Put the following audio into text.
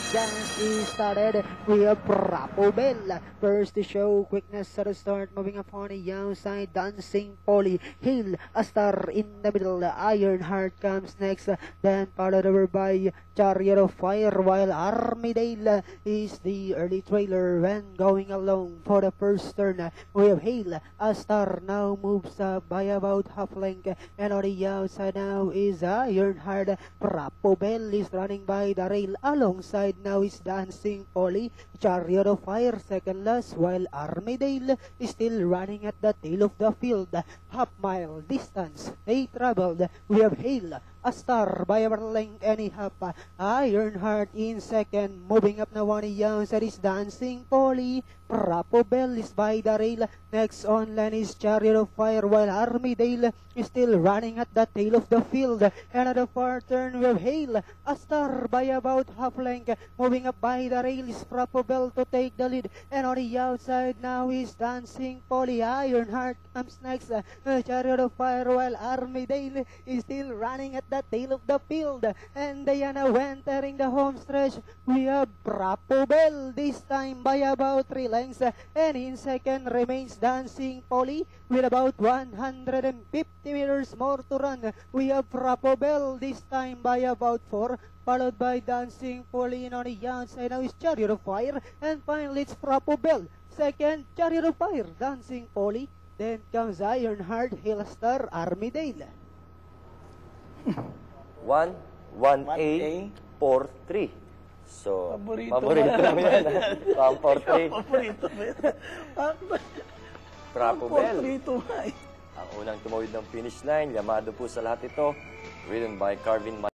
Dance is started. We have Bravo Bell. First to show quickness at the start. Moving up on the outside. Dancing Polly. Hill, a star in the middle. Ironheart comes next. Then followed over by Chariot of Fire. While Armidale is the early trailer when going along for the first turn. We have Hill, a star now moves by about half length. And on the outside now is Ironheart. Bravo Bell is running by the rail alongside. Now is Dancing Polly, Chariot of Fire second last, while Armidale is still running at the tail of the field. Half mile distance they traveled. We have Hale, a star by a length and a half. Ironheart in second, moving up now on the outside is Dancing Polly. Bravo Bell is by the rail. Next on line is Chariot of Fire, while Armidale is still running at the tail of the field. And at the far turn we have Hale, a star by about half length. Moving up by the rail is Bravo Bell to take the lead. And on the outside now is Dancing Polly. Ironheart comes next. Chariot of Fire, while Armidale is still running at the tail of the field. And Diana entering the home stretch. We have Bravo Bell this time by about 3 lengths. And in second remains Dancing Polly with about 150 meters more to run. We have Bravo Bell this time by about 4. Followed by Dancing Polly, and on the outside now is Chariot of Fire. And finally it's Bravo Bell. Second, Chariot of Fire, Dancing Polly. Then comes Ironheart, Hillstar, Armidale. 1-1A, 4-3. So, Paborito mo yan. 1-4-3. Paborito mo yan. Bravo Bell. 4-3 Ang unang tumawid ng finish line, Yamado po sa lahat ito. Ridden by Carvin